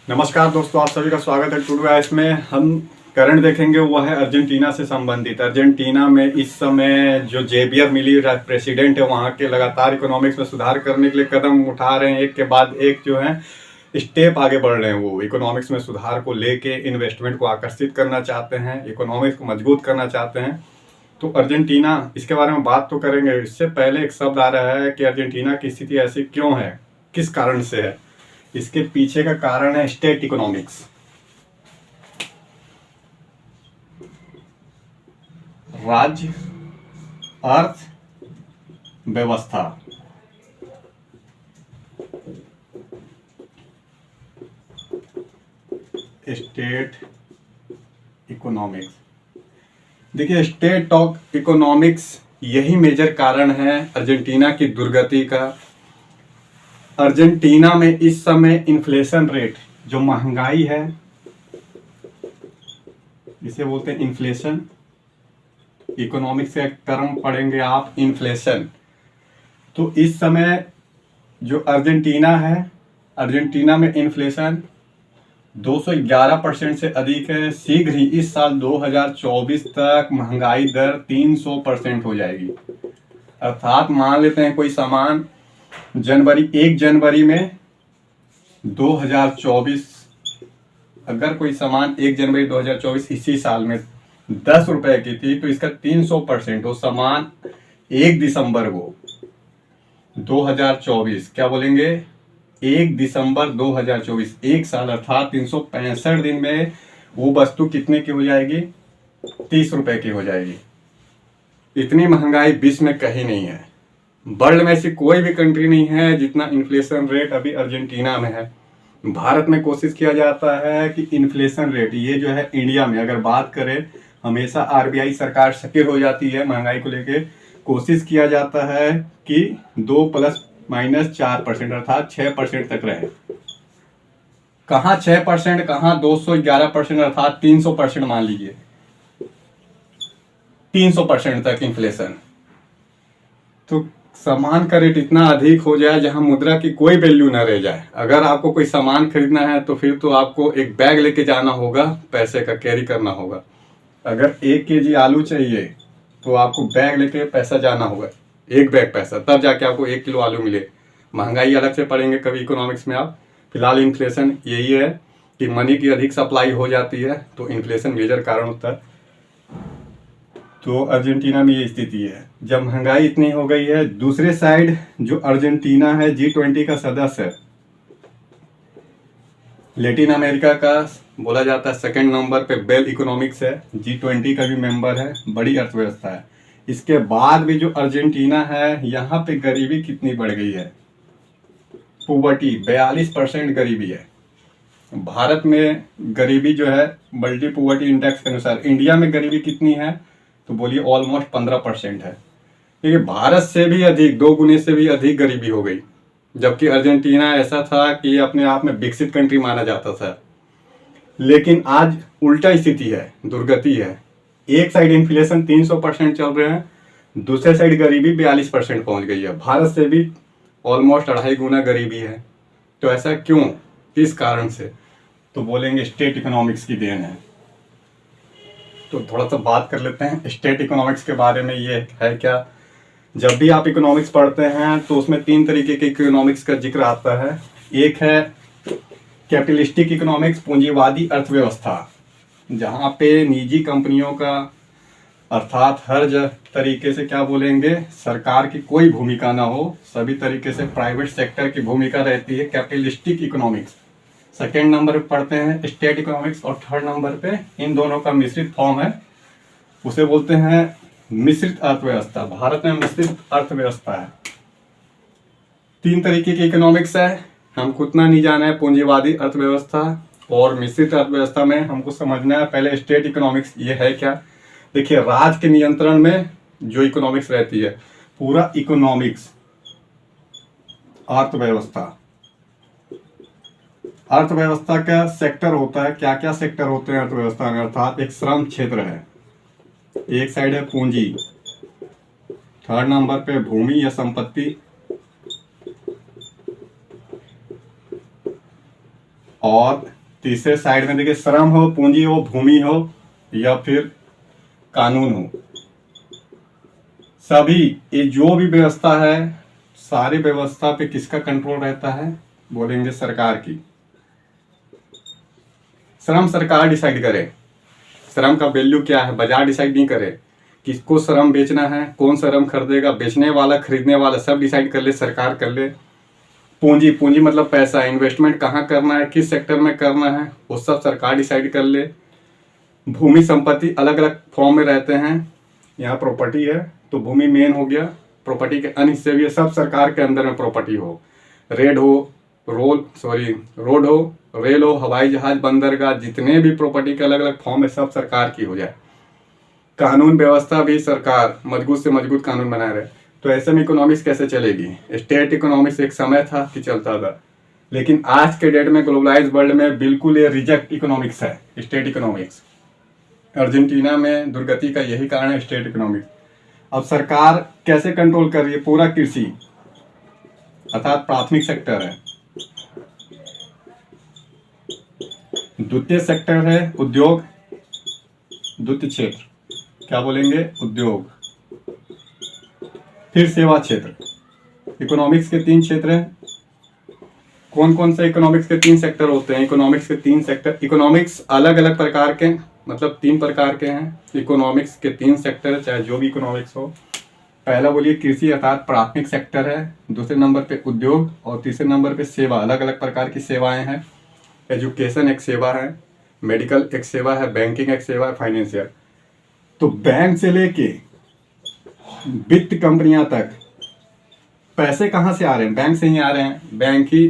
नमस्कार दोस्तों, आप सभी का स्वागत है टुडे आइस में। हम करंट देखेंगे वो है अर्जेंटीना से संबंधित। अर्जेंटीना में इस समय जो जेवियर मिली प्रेसिडेंट है, वहाँ के लगातार इकोनॉमिक्स में सुधार करने के लिए कदम उठा रहे हैं। एक के बाद एक जो है स्टेप आगे बढ़ रहे हैं। वो इकोनॉमिक्स में सुधार को लेके इन्वेस्टमेंट को आकर्षित करना चाहते हैं, इकोनॉमिक्स को मजबूत करना चाहते हैं। तो अर्जेंटीना, इसके बारे में बात तो करेंगे। इससे पहले एक शब्द आ रहा है कि अर्जेंटीना की स्थिति ऐसी क्यों है, किस कारण से है। इसके पीछे का कारण है स्टेट इकोनॉमिक्स। राज्य अर्थ व्यवस्था। स्टेट इकोनॉमिक्स, देखिए स्टेट ऑफ इकोनॉमिक्स यही मेजर कारण है अर्जेंटीना की दुर्गति का। अर्जेंटीना में इस समय इन्फ्लेशन रेट, जो महंगाई है, इसे बोलते हैं इन्फ्लेशन। इकोनॉमिक्स का टर्म पढ़ेंगे आप, इन्फ्लेशन। तो इस समय जो अर्जेंटीना है, अर्जेंटीना में इन्फ्लेशन 211% से अधिक है। शीघ्र ही इस साल 2024 तक महंगाई दर 300% हो जाएगी। अर्थात मान लेते हैं कोई सामान 1 जनवरी में 2024, अगर कोई सामान 1 जनवरी 2024 इसी साल में 10 रुपए की थी, तो इसका 300% वो सामान 1 दिसंबर को 2024, क्या बोलेंगे, 1 दिसंबर 2024, एक साल अर्थात 365 दिन में वो वस्तु कितने की हो जाएगी, 30 रुपए की हो जाएगी। इतनी महंगाई विश्व में कहीं नहीं है। वर्ल्ड में ऐसी कोई भी कंट्री नहीं है जितना इन्फ्लेशन रेट अभी अर्जेंटीना में है। भारत में कोशिश किया जाता है कि इन्फ्लेशन रेट, ये जो है इंडिया में अगर बात करें, हमेशा आरबीआई सरकार सक्रिय हो जाती है महंगाई को लेके। कोशिश किया जाता है कि 2 ± 4% अर्थात 6% तक रहे। कहाँ 6%, कहाँ 211% अर्थात 300% मान लीजिए, 300% तक इन्फ्लेशन। तो सामान का रेट इतना अधिक हो जाए जहां मुद्रा की कोई वैल्यू ना रह जाए। अगर आपको कोई सामान खरीदना है तो फिर तो आपको एक बैग लेके जाना होगा, पैसे का कैरी करना होगा। अगर 1 केजी आलू चाहिए तो आपको बैग लेके पैसा जाना होगा, एक बैग पैसा, तब जाके आपको 1 किलो आलू मिले। महंगाई अलग से पढ़ेंगे कभी इकोनॉमिक्स में आप। फिलहाल इन्फ्लेशन यही है कि मनी की अधिक सप्लाई हो जाती है तो इन्फ्लेशन मेजर कारण होता है। तो अर्जेंटीना में ये स्थिति है जब महंगाई इतनी हो गई है। दूसरे साइड जो अर्जेंटीना है G20 का सदस्य है, लैटिन अमेरिका का बोला जाता है 2nd नंबर पे बेल इकोनॉमिक्स है, G20 का भी मेंबर है, बड़ी अर्थव्यवस्था है। इसके बाद भी जो अर्जेंटीना है, यहाँ पे गरीबी कितनी बढ़ गई है, पुवर्टी 42% गरीबी है। भारत में गरीबी जो है मल्टी पुवर्टी इंडेक्स के अनुसार, इंडिया में गरीबी कितनी है तो बोलिए ऑलमोस्ट 15% है। देखिए भारत से भी अधिक, 2 गुने से भी अधिक गरीबी हो गई। जबकि अर्जेंटीना ऐसा था कि अपने आप में विकसित कंट्री माना जाता था, लेकिन आज उल्टा स्थिति है, दुर्गति है। एक साइड इन्फ्लेशन 300% चल रहे हैं, दूसरे साइड गरीबी 42% पहुंच गई है। भारत से भी ऑलमोस्ट 2.5 गुना गरीबी है। तो ऐसा क्यों, किस कारण से, तो बोलेंगे स्टेट इकोनॉमिक्स की देन है। तो थोड़ा सा बात कर लेते हैं स्टेट इकोनॉमिक्स के बारे में। ये है क्या, जब भी आप इकोनॉमिक्स पढ़ते हैं तो उसमें 3 तरीके के इकोनॉमिक्स का जिक्र आता है। एक है कैपिटलिस्टिक इकोनॉमिक्स, पूंजीवादी अर्थव्यवस्था, जहाँ पे निजी कंपनियों का, अर्थात हर तरीके से क्या बोलेंगे, सरकार की कोई भूमिका ना हो, सभी तरीके से प्राइवेट सेक्टर की भूमिका रहती है, कैपिटलिस्टिक इकोनॉमिक्स। 2nd नंबर पे पढ़ते हैं स्टेट इकोनॉमिक्स, और 3rd नंबर पे इन दोनों का मिश्रित फॉर्म है, उसे बोलते हैं मिश्रित अर्थव्यवस्था। भारत में मिश्रित अर्थव्यवस्था है। 3 तरीके की इकोनॉमिक्स है, हमको उतना नहीं जाना है। पूंजीवादी अर्थव्यवस्था और मिश्रित अर्थव्यवस्था में हमको समझना है पहले स्टेट इकोनॉमिक्स ये है क्या। देखिए राज्य के नियंत्रण में जो इकोनॉमिक्स रहती है, पूरा इकोनॉमिक्स, अर्थव्यवस्था, अर्थव्यवस्था का सेक्टर होता है। क्या क्या सेक्टर होते हैं अर्थव्यवस्था में, अर्थात एक श्रम क्षेत्र है, एक साइड है पूंजी, 3rd नंबर पे भूमि या संपत्ति, और तीसरे साइड में देखिए श्रम हो, पूंजी हो, भूमि हो या फिर कानून हो, सभी ये जो भी व्यवस्था है सारी व्यवस्था पे किसका कंट्रोल रहता है, बोलेंगे सरकार की। श्रम सरकार डिसाइड करे, श्रम का वैल्यू क्या है बाजार डिसाइड नहीं करे, किसको श्रम बेचना है, कौन श्रम खरीदेगा, बेचने वाला खरीदने वाला सब डिसाइड कर ले, सरकार कर ले। पूंजी, पूंजी मतलब पैसा, इन्वेस्टमेंट कहाँ करना है, किस सेक्टर में करना है, वो सब सरकार डिसाइड कर ले। भूमि संपत्ति अलग अलग फॉर्म में रहते हैं, यहाँ प्रॉपर्टी है तो भूमि मेन हो गया, प्रॉपर्टी के अन्य हिस्से भी है, सब सरकार के अंदर में प्रॉपर्टी हो, रोड हो, रेल हो, हवाई जहाज, बंदरगाह, जितने भी प्रॉपर्टी के अलग अलग फॉर्म है सब सरकार की हो जाए। कानून व्यवस्था भी सरकार मजबूत से मजबूत कानून बनाए रहे। तो ऐसे में इकोनॉमिक्स कैसे चलेगी? स्टेट इकोनॉमिक्स एक समय था कि चलता था, लेकिन आज के डेट में ग्लोबलाइज वर्ल्ड में बिल्कुल ये रिजेक्ट इकोनॉमिक्स है, स्टेट इकोनॉमिक्स। अर्जेंटीना में दुर्गति का यही कारण है, स्टेट इकोनॉमिक्स। अब सरकार कैसे कंट्रोल कर रही है? पूरा कृषि अर्थात प्राथमिक सेक्टर है, द्वितीय सेक्टर है उद्योग, द्वितीय क्षेत्र क्या बोलेंगे? उद्योग, फिर सेवा क्षेत्र। इकोनॉमिक्स के 3 क्षेत्र हैं। कौन कौन से इकोनॉमिक्स के 3 सेक्टर होते हैं? इकोनॉमिक्स के 3 सेक्टर, इकोनॉमिक्स अलग अलग प्रकार के मतलब 3 प्रकार के हैं। इकोनॉमिक्स के 3 सेक्टर, चाहे जो भी इकोनॉमिक्स हो। पहला बोलिए कृषि अर्थात प्राथमिक सेक्टर है, दूसरे नंबर पे उद्योग और तीसरे नंबर पे सेवा। अलग अलग प्रकार की सेवाएं हैं। एजुकेशन एक सेवा है, मेडिकल एक सेवा है, बैंकिंग एक सेवा है, फाइनेंशियल। तो बैंक से लेके वित्त कंपनियां तक पैसे कहाँ से आ रहे हैं? बैंक से ही आ रहे हैं। बैंक ही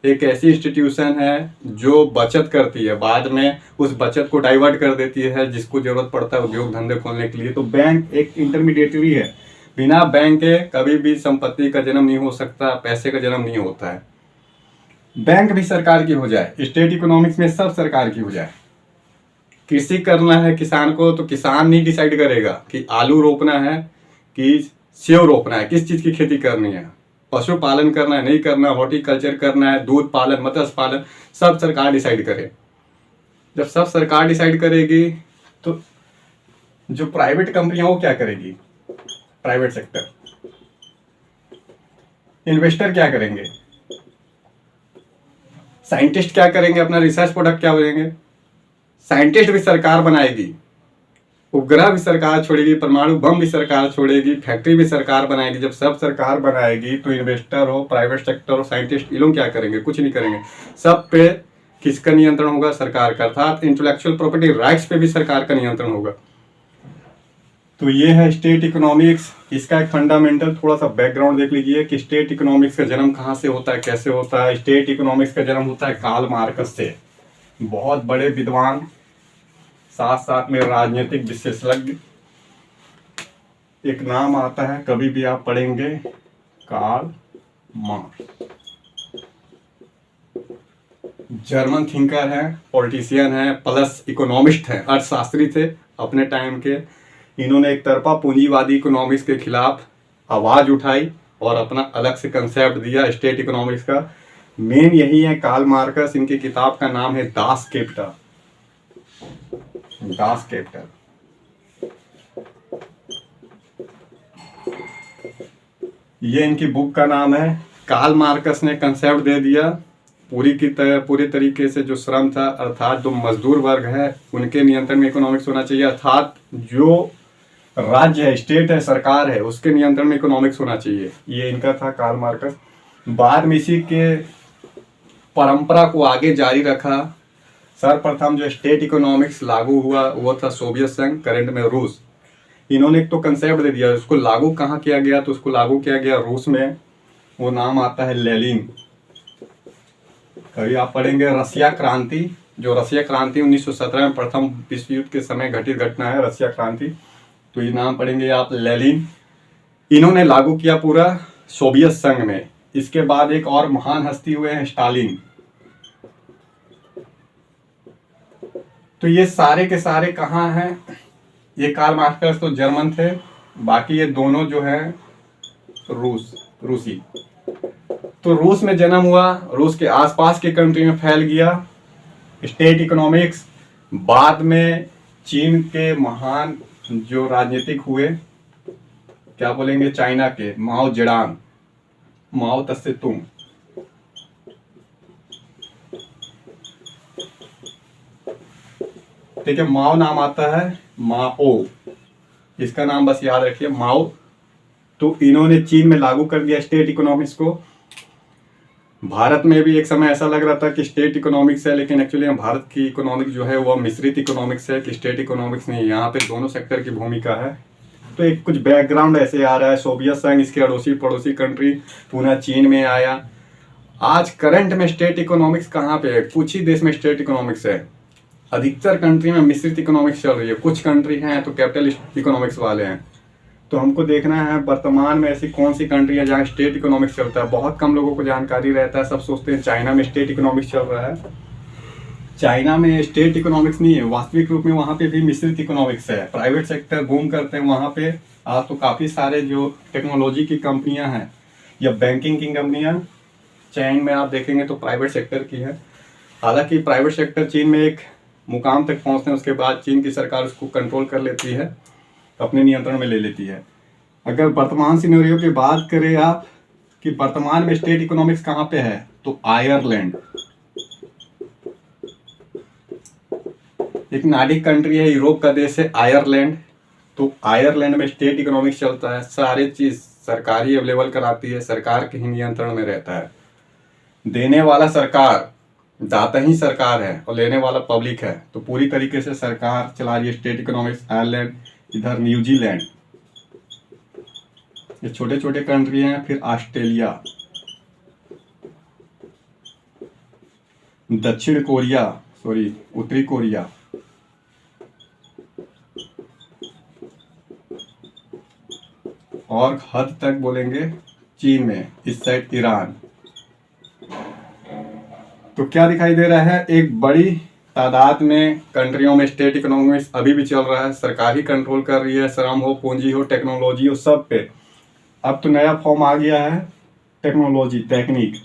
एक ऐसी इंस्टीट्यूशन है जो बचत करती है, बाद में उस बचत को डाइवर्ट कर देती है जिसको जरूरत पड़ता है उद्योग धंधे खोलने के लिए। तो बैंक एक इंटरमीडिएटरी है, बिना बैंक के कभी भी संपत्ति का जन्म नहीं हो सकता, पैसे का जन्म नहीं होता है। बैंक भी सरकार की हो जाए, स्टेट इकोनॉमिक्स में सब सरकार की हो जाए। कृषि करना है किसान को तो किसान नहीं डिसाइड करेगा कि आलू रोपना है कि सेव रोपना है, किस चीज की खेती करनी है, पशुपालन करना है नहीं करना, हॉर्टिकल्चर करना है, दूध पालन, मत्स्य पालन, सब सरकार डिसाइड करे। जब सब सरकार डिसाइड करेगी तो जो प्राइवेट कंपनियां वो क्या करेगी? प्राइवेट सेक्टर, इन्वेस्टर क्या करेंगे? साइंटिस्ट क्या करेंगे? अपना रिसर्च प्रोडक्ट क्या बनेंगे? साइंटिस्ट भी सरकार बनाएगी, उपग्रह भी सरकार छोड़ेगी, परमाणु बम भी सरकार छोड़ेगी, फैक्ट्री भी सरकार बनाएगी। जब सब सरकार बनाएगी तो इन्वेस्टर हो, प्राइवेट सेक्टर हो, साइंटिस्ट, ये लोग क्या करेंगे? कुछ नहीं करेंगे। सब पे किसका नियंत्रण होगा? सरकार का। अर्थात इंटेलेक्चुअल प्रॉपर्टी राइट्स पे भी सरकार का नियंत्रण होगा। तो ये है स्टेट इकोनॉमिक्स। इसका एक फंडामेंटल थोड़ा सा बैकग्राउंड देख लीजिए कि स्टेट इकोनॉमिक्स का जन्म कहाँ से होता है, कैसे होता है। स्टेट इकोनॉमिक्स का जन्म होता है कार्ल मार्क्स से। बहुत बड़े विद्वान, साथ साथ में राजनीतिक विशेषज्ञ। एक नाम आता है, कभी भी आप पढ़ेंगे, कार्ल मार्क्स। जर्मन थिंकर है, पॉलिटिशियन है, प्लस इकोनॉमिस्ट है, अर्थशास्त्री थे अपने टाइम के। इन्होंने एक तरफा पूंजीवादी इकोनॉमिक्स के खिलाफ आवाज उठाई और अपना अलग से कंसेप्ट दिया स्टेट इकोनॉमिक्स का। मेन यही है कार्ल मार्क्स। इनकी किताब का नाम है दास कैपिटल। Das Kapital. ये इनकी बुक का नाम है। कार्ल मार्क्स ने कंसेप्ट दे दिया पूरी तरीके से। जो श्रम था अर्थात जो मजदूर वर्ग है उनके नियंत्रण में इकोनॉमिक्स होना चाहिए, अर्थात जो राज्य है, स्टेट है, सरकार है, उसके नियंत्रण में इकोनॉमिक्स होना चाहिए। ये इनका था कार्ल मार्क्स। बाद में इसी के परंपरा को आगे जारी रखा। सर्वप्रथम जो स्टेट इकोनॉमिक्स लागू हुआ वो था सोवियत संघ, करंट में रूस। इन्होंने एक तो कंसेप्ट दे दिया, उसको लागू कहाँ किया गया? तो उसको लागू किया गया रूस में। वो नाम आता है लेनिन। कभी आप पढ़ेंगे रसिया क्रांति। जो रसिया क्रांति 1917 में प्रथम विश्व युद्ध के समय घटित घटना है, रसिया क्रांति। तो ये नाम पढ़ेंगे आप, लेनिन। इन्होंने लागू किया पूरा सोवियत संघ में। इसके बाद एक और महान हस्ती हुए हैं, स्टालिन। तो ये सारे के सारे कहाँ हैं? ये कार्ल मार्क्स तो जर्मन थे, बाकी ये दोनों जो है रूसी। तो रूस में जन्म हुआ, रूस के आसपास के कंट्री में फैल गया स्टेट इकोनॉमिक्स बाद में चीन के महान जो राजनीतिक हुए, क्या बोलेंगे, चाइना के माओ जेडांग, माओ तसे तुंग, ठीक है, माओ नाम आता है, माओ, इसका नाम बस याद रखिए, माओ। तो इन्होंने चीन में लागू कर दिया स्टेट इकोनॉमिक्स को। भारत में भी एक समय ऐसा लग रहा था कि स्टेट इकोनॉमिक्स है, लेकिन एक्चुअली भारत की इकोनॉमिक्स जो है वो मिश्रित इकोनॉमिक्स है, कि स्टेट इकोनॉमिक्स नहीं, यहाँ पे दोनों सेक्टर की भूमिका है। तो एक कुछ बैकग्राउंड ऐसे आ रहा है, सोवियत संघ, इसके अड़ोसी पड़ोसी कंट्री, पुनः चीन में आया। आज करंट में स्टेट इकोनॉमिक्स कहाँ पे है? कुछ ही देश में स्टेट इकोनॉमिक्स है, अधिकतर कंट्री में मिश्रित इकोनॉमिक्स चल रही है। कुछ कंट्री हैं तो कैपिटलिस्ट इकोनॉमिक्स वाले हैं। तो हमको देखना है वर्तमान में ऐसी कौन सी कंट्री है जहाँ स्टेट इकोनॉमिक्स चलता है। बहुत कम लोगों को जानकारी रहता है, सब सोचते हैं चाइना में स्टेट इकोनॉमिक्स चल रहा है। चाइना में स्टेट इकोनॉमिक्स नहीं है, वास्तविक रूप में वहाँ पे भी मिश्रित इकोनॉमिक्स है। प्राइवेट सेक्टर बूम करते हैं वहाँ पे। आज तो काफ़ी सारे जो टेक्नोलॉजी की कंपनियाँ हैं या बैंकिंग की कंपनियाँ चीन में आप देखेंगे तो प्राइवेट सेक्टर की है। हालांकि प्राइवेट सेक्टर चीन में एक मुकाम तक पहुँचते हैं, उसके बाद चीन की सरकार उसको कंट्रोल कर लेती है, अपने नियंत्रण में ले लेती है। अगर वर्तमान सिनेरियो की बात करें आप कि वर्तमान में स्टेट इकोनॉमिक्स कहाँ पे है, तो आयरलैंड, एक नार्डिक कंट्री है, यूरोप का देश है आयरलैंड। तो आयरलैंड में स्टेट इकोनॉमिक्स चलता है, सारे चीज सरकारी अवेलेबल कराती है, सरकार के ही नियंत्रण में रहता है। देने वाला सरकार, दाता ही सरकार है और लेने वाला पब्लिक है। तो पूरी तरीके से सरकार चला रही है स्टेट इकोनॉमिक्स। आयरलैंड, इधर न्यूजीलैंड, ये छोटे छोटे कंट्री हैं। फिर ऑस्ट्रेलिया, दक्षिण कोरिया, सॉरी उत्तरी कोरिया, और हद तक बोलेंगे चीन में, इस साइड ईरान। तो क्या दिखाई दे रहा है, एक बड़ी तादाद में कंट्रियों में स्टेट इकोनॉमिक्स अभी भी चल रहा है। सरकार ही कंट्रोल कर रही है, श्रम हो, पूंजी हो, टेक्नोलॉजी हो, सब पे। अब तो नया फॉर्म आ गया है टेक्नोलॉजी, टेक्निक।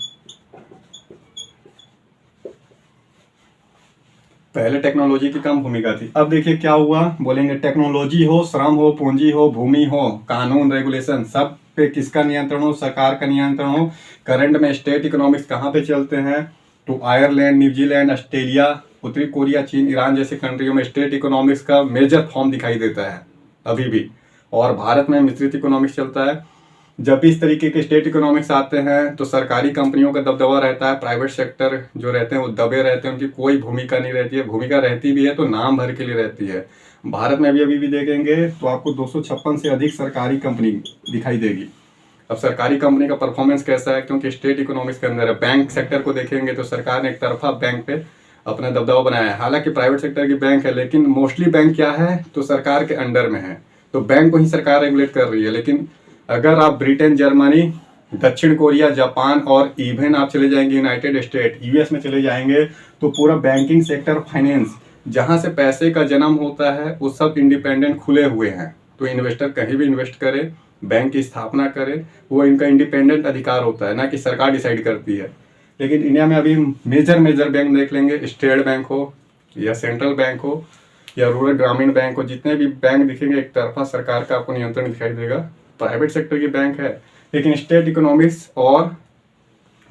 पहले टेक्नोलॉजी की कम भूमिका थी, अब देखिए क्या हुआ। बोलेंगे टेक्नोलॉजी हो, श्रम हो, पूंजी हो, भूमि हो, कानून रेगुलेशन, सब पे किसका नियंत्रण हो? सरकार का नियंत्रण हो। करंट में स्टेट इकोनॉमिक्स कहाँ पे चलते हैं? तो आयरलैंड, न्यूजीलैंड, ऑस्ट्रेलिया, उत्तरी कोरिया, चीन, ईरान जैसे कंट्रियों में स्टेट इकोनॉमिक्स का मेजर फॉर्म दिखाई देता है अभी भी। और भारत में मिश्रित इकोनॉमिक्स चलता है। जब भी इस तरीके के स्टेट इकोनॉमिक्स आते हैं तो सरकारी कंपनियों का दबदबा रहता है, प्राइवेट सेक्टर जो रहते हैं वो दबे रहते हैं, उनकी कोई भूमिका नहीं रहती है। भूमिका रहती भी है तो नाम भर के लिए रहती है। भारत में भी अभी भी देखेंगे तो आपको 256 से अधिक सरकारी कंपनी दिखाई देगी। अब सरकारी कंपनी का परफॉर्मेंस कैसा है? क्योंकि स्टेट इकोनॉमिक्स के अंदर है। बैंक सेक्टर को देखेंगे तो सरकार ने एक तरफा बैंक पे अपना दबदबा बनाया है। हालांकि प्राइवेट सेक्टर की बैंक है, लेकिन मोस्टली बैंक क्या है तो सरकार के अंडर में है, तो बैंक को ही सरकार रेगुलेट कर रही है। लेकिन अगर आप ब्रिटेन, जर्मनी, दक्षिण कोरिया, जापान और इवन आप चले जाएंगे यूनाइटेड स्टेट, यूएस में चले जाएंगे तो पूरा बैंकिंग सेक्टर, फाइनेंस, जहां से पैसे का जन्म होता है वो सब इंडिपेंडेंट खुले हुए हैं। तो इन्वेस्टर कहीं भी इन्वेस्ट करे, बैंक की स्थापना करे, वो इनका इंडिपेंडेंट अधिकार होता है, ना कि सरकार डिसाइड करती है। लेकिन इंडिया में अभी मेजर बैंक देख लेंगे, स्टेट बैंक हो या सेंट्रल बैंक हो या रूरल ग्रामीण बैंक हो, जितने भी बैंक दिखेंगे एक तरफा सरकार का आपको नियंत्रण दिखाई देगा। प्राइवेट सेक्टर की बैंक है, लेकिन स्टेट इकोनॉमिक्स और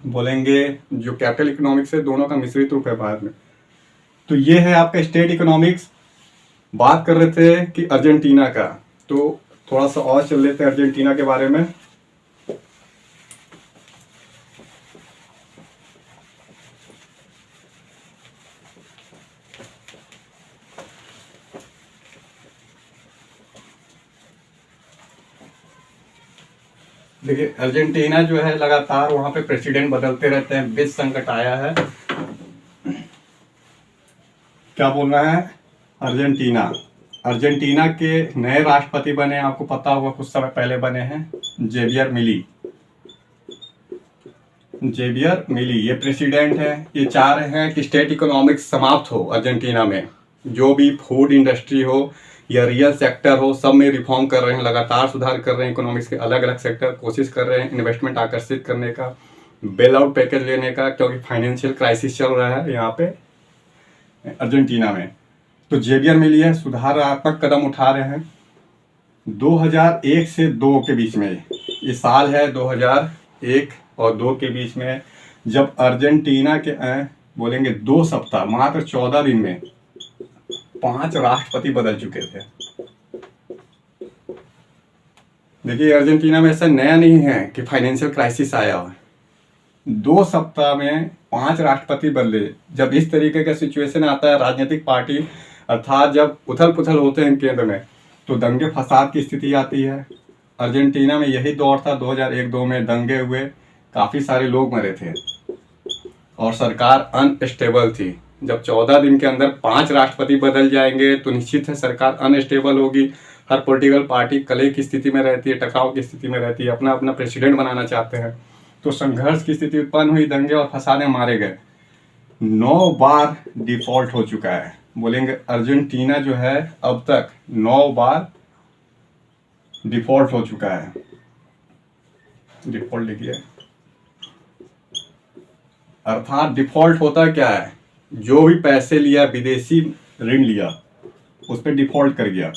बोलेंगे जो कैपिटल इकोनॉमिक्स है, दोनों का मिश्रित रूप है भारत में। तो ये है आपका स्टेट इकोनॉमिक्स। बात कर रहे थे कि अर्जेंटीना का, तो थोड़ा सा और चल लेते हैं अर्जेंटीना के बारे में। देखिए अर्जेंटीना जो है लगातार वहां पे प्रेसिडेंट बदलते रहते हैं, वित्त संकट आया है। क्या बोल रहा है अर्जेंटीना? अर्जेंटीना के नए राष्ट्रपति बने, आपको पता होगा कुछ समय पहले बने हैं, जेवियर मिली। जेवियर मिली ये प्रेसिडेंट है। ये चाह रहे हैं कि स्टेट इकोनॉमिक्स समाप्त हो अर्जेंटीना में। जो भी फूड इंडस्ट्री हो या रियल सेक्टर हो, सब में रिफॉर्म कर रहे हैं, लगातार सुधार कर रहे हैं। इकोनॉमिक्स के अलग अलग सेक्टर कोशिश कर रहे हैं इन्वेस्टमेंट आकर्षित करने का, बेल आउट पैकेज लेने का, क्योंकि फाइनेंशियल क्राइसिस चल रहा है यहाँ पे। अर्जेंटीना में। तो जेवियर मिली है सुधारात्मक कदम उठा रहे हैं। 2001 से 2 के बीच में, ये साल है 2001 और 2 के बीच में, जब अर्जेंटीना के बोलेंगे 2 सप्ताह मात्र 14 दिन में 5 राष्ट्रपति बदल चुके थे। देखिए अर्जेंटीना में ऐसा नया नहीं है कि फाइनेंशियल क्राइसिस आया हो। 2 सप्ताह में 5 राष्ट्रपति बदले। जब इस तरीके का सिचुएशन आता है राजनीतिक पार्टी अर्थात जब उथल पुथल होते हैं केंद्र में, तो दंगे फसाद की स्थिति आती है। अर्जेंटीना में यही दौर था, 2001-2 में दंगे हुए, काफ़ी सारे लोग मरे थे और सरकार अनस्टेबल थी। जब 14 दिन के अंदर 5 राष्ट्रपति बदल जाएंगे तो निश्चित है सरकार अनस्टेबल होगी। हर पॉलिटिकल पार्टी कलह की स्थिति में रहती है, टकराव की स्थिति में रहती है, अपना अपना प्रेसिडेंट बनाना चाहते हैं। तो संघर्ष की स्थिति उत्पन्न हुई, दंगे और फसादे मारे गए। 9 बार डिफॉल्ट हो चुका है। बोलेंगे अर्जेंटीना जो है अब तक 9 बार डिफॉल्ट हो चुका है। डिफॉल्ट लिखिए, अर्थात डिफॉल्ट होता क्या है, जो भी पैसे लिया, विदेशी ऋण लिया, उस पर डिफॉल्ट कर गया।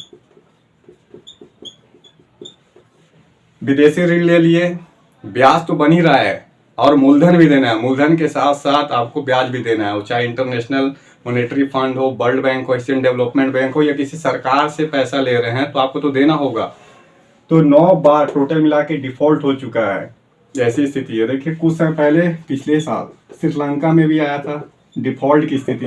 विदेशी ऋण ले लिए, ब्याज तो बन ही रहा है और मूलधन भी देना है। मूलधन के साथ साथ आपको ब्याज भी देना है, चाहे इंटरनेशनल मॉनेटरी फंड हो, वर्ल्ड बैंक हो, एशियन डेवलपमेंट बैंक हो, या किसी सरकार से पैसा ले रहे हैं तो आपको तो देना होगा। तो 9 बार टोटल मिला के डिफॉल्ट हो चुका है। ऐसी स्थिति है। देखिए कुछ समय पहले पिछले साल श्रीलंका में भी आया था डिफॉल्ट की स्थिति।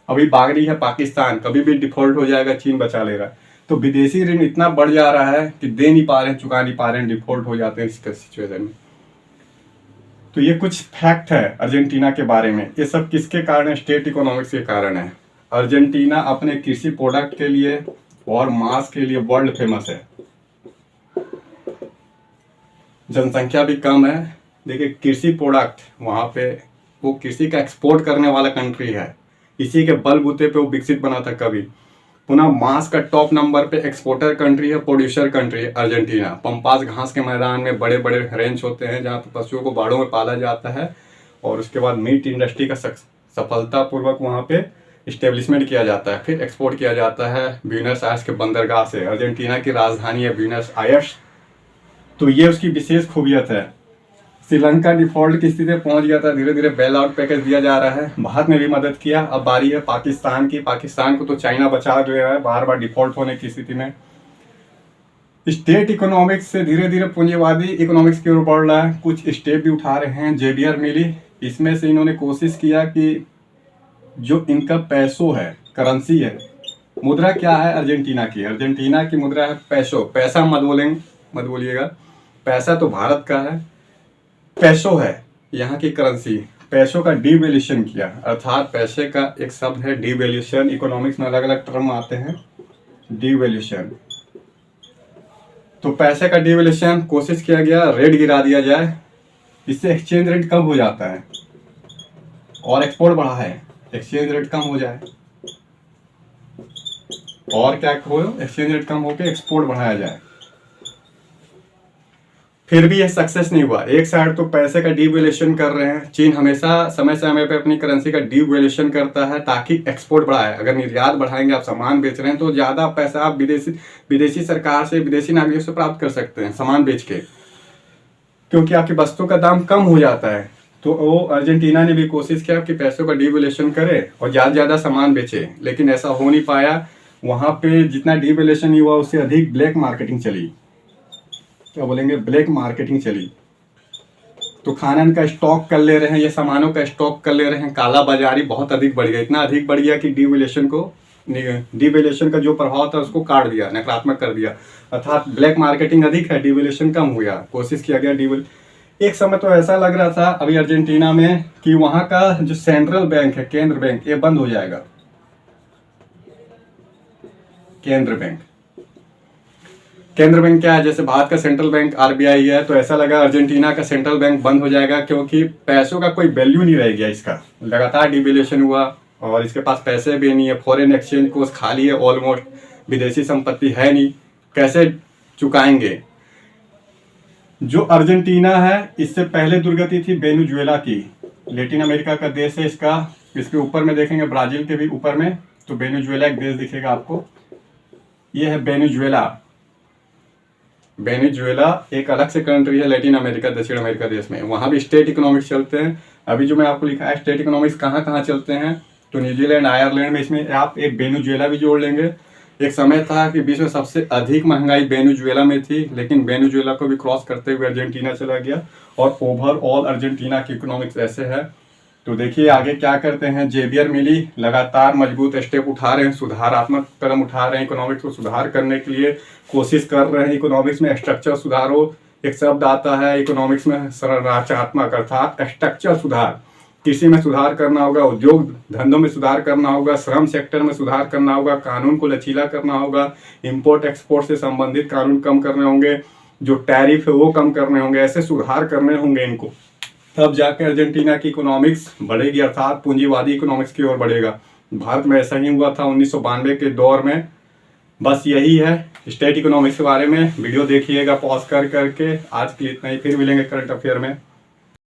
अभी भाग रही है पाकिस्तान, कभी भी डिफॉल्ट हो जाएगा, चीन बचा ले रहा है। तो विदेशी ऋण इतना बढ़ जा रहा है कि दे नहीं पा रहे हैं, चुका नहीं पा रहे हैं, डिफॉल्ट हो जाते हैं इस सिचुएशन में। तो ये कुछ फैक्ट है अर्जेंटीना के बारे में। ये सब किसके कारण है? स्टेट इकोनॉमिक्स के कारण है। अर्जेंटीना अपने कृषि प्रोडक्ट के लिए और मांस के लिए वर्ल्ड फेमस है। जनसंख्या भी कम है। देखिए कृषि प्रोडक्ट वहाँ पे, वो कृषि का एक्सपोर्ट करने वाला कंट्री है। इसी के बलबूते पे वो विकसित बना था कभी। पुनः मांस का टॉप नंबर पे एक्सपोर्टर कंट्री है, प्रोड्यूसर कंट्री है अर्जेंटीना। पंपास घास के मैदान में बड़े बड़े रेंच होते हैं जहाँ पे पशुओं को बाड़ों में पाला जाता है और उसके बाद मीट इंडस्ट्री का सफलतापूर्वक वहाँ पे इस्टेब्लिशमेंट किया जाता है, फिर एक्सपोर्ट किया जाता है ब्यूनस आयर्स के बंदरगाह से। अर्जेंटीना की राजधानी है ब्यूनस आयर्स। तो ये उसकी विशेष खूबियत है। श्रीलंका डिफॉल्ट की स्थिति पहुंच गया था, धीरे धीरे बेल आउट पैकेज दिया जा रहा है। भारत ने भी मदद किया। अब बारी है पाकिस्तान की। पाकिस्तान को तो चाइना बचा ले रहा है बार बार डिफॉल्ट होने की स्थिति में। स्टेट इकोनॉमिक्स से धीरे धीरे पूंजीवादी इकोनॉमिक्स की ओर बढ़ रहा है। कुछ स्टेप भी उठा रहे हैं। जेवियर मिली, इसमें से इन्होंने कोशिश किया कि जो इनका पैसो है, करेंसी है, मुद्रा क्या है अर्जेंटीना की? अर्जेंटीना की मुद्रा है पैसो। पैसा मत बोलिएगा, पैसा तो भारत का है, पैसो है यहाँ की करेंसी। पैसो का डिवैल्यूएशन किया, अर्थात पैसे का एक शब्द है डिवैल्यूएशन। इकोनॉमिक्स में अलग अलग टर्म आते हैं। डिवैल्यूएशन, तो पैसे का डिवैल्यूएशन कोशिश किया गया, रेट गिरा दिया जाए, इससे एक्सचेंज रेट कम हो जाता है और एक्सपोर्ट बढ़ा है। एक्सचेंज रेट कम हो जाए और क्या हो, एक्सचेंज रेट कम होकर एक्सपोर्ट बढ़ाया जाए। फिर भी यह सक्सेस नहीं हुआ। एक साइड तो पैसे का डिवैल्यूएशन कर रहे हैं, चीन हमेशा समय समय पे अपनी करेंसी का डिवैल्यूएशन करता है ताकि एक्सपोर्ट बढ़ाए। अगर निर्यात बढ़ाएंगे, आप सामान बेच रहे हैं, तो ज़्यादा पैसा आप विदेशी सरकार से, विदेशी नागरिकों से प्राप्त कर सकते हैं सामान बेच के, क्योंकि आपकी वस्तु का दाम कम हो जाता है। तो वो अर्जेंटीना ने भी कोशिश किया कि पैसों का डिवैल्यूएशन करे और ज़्यादा सामान बेचे, लेकिन ऐसा हो नहीं पाया। वहाँ पे जितना डिवैल्यूएशन हुआ उससे अधिक ब्लैक मार्केटिंग चली। क्या बोलेंगे? ब्लैक मार्केटिंग चली। तो खानन का स्टॉक कर ले रहे हैं, ये सामानों का स्टॉक कर ले रहे हैं। काला बाजारी बहुत अधिक बढ़ गया, इतना अधिक बढ़ गया कि डिवैल्यूएशन का जो प्रभाव था उसको काट दिया, नकारात्मक कर दिया। अर्थात ब्लैक मार्केटिंग अधिक है, डिवैल्यूएशन कम हुआ। कोशिश किया गया एक समय तो ऐसा लग रहा था अभी अर्जेंटीना में कि वहाँ का जो सेंट्रल बैंक है, केंद्र बैंक, ये बंद हो जाएगा। केंद्र बैंक क्या है? जैसे भारत का सेंट्रल बैंक आरबीआई है, तो ऐसा लगा अर्जेंटीना का सेंट्रल बैंक बंद हो जाएगा, क्योंकि पैसों का कोई वैल्यू नहीं रह गया। इसका लगातार डिवैल्यूएशन हुआ और इसके पास पैसे भी नहीं है, फॉरेन एक्सचेंज कोर्स खाली है ऑलमोस्ट, विदेशी संपत्ति है नहीं, कैसे चुकाएंगे? जो अर्जेंटीना है, इससे पहले दुर्गति थी वेनेजुएला की। लैटिन अमेरिका का देश है, इसका इसके ऊपर में देखेंगे ब्राजील के भी ऊपर में तो वेनेजुएला एक देश दिखेगा आपको, ये है वेनेजुएला। वेनेजुएला एक अलग से कंट्री है लैटिन अमेरिका, दक्षिण अमेरिका देश में, वहाँ भी स्टेट इकोनॉमिक्स चलते हैं। अभी जो मैं आपको लिखा है स्टेट इकोनॉमिक्स कहाँ कहाँ चलते हैं, तो न्यूजीलैंड, आयरलैंड में, इसमें आप एक वेनेजुएला भी जोड़ लेंगे। एक समय था कि विश्व में सबसे अधिक महंगाई वेनेजुएला में थी, लेकिन वेनेजुएला को भी क्रॉस करते हुए अर्जेंटीना चला गया और ओवरऑल अर्जेंटीना की इकोनॉमिक्स ऐसे है। तो देखिए आगे क्या करते हैं, जेवियर मिली लगातार मजबूत स्टेप उठा रहे हैं, सुधारात्मक कदम उठा रहे हैं, इकोनॉमिक्स को सुधार करने के लिए कोशिश कर रहे हैं। इकोनॉमिक्स में स्ट्रक्चर सुधारो एक शब्द आता है इकोनॉमिक्स में, संरचनात्मक अर्थात स्ट्रक्चर सुधार, कृषि में सुधार करना होगा, उद्योग धंधों में सुधार करना होगा, श्रम सेक्टर में सुधार करना होगा, कानून को लचीला करना होगा, इंपोर्ट एक्सपोर्ट से संबंधित कानून कम करने होंगे, जो टैरिफ है वो कम करने होंगे, ऐसे सुधार करने होंगे इनको, तब जाकर अर्जेंटीना की इकोनॉमिक्स बढ़ेगी, अर्थात पूंजीवादी इकोनॉमिक्स की ओर बढ़ेगा। भारत में ऐसा ही हुआ था 1992 के दौर में। बस यही है स्टेट इकोनॉमिक्स के बारे में। वीडियो देखिएगा पॉज कर करके। आज के लिए इतना ही, फिर मिलेंगे करंट अफेयर में।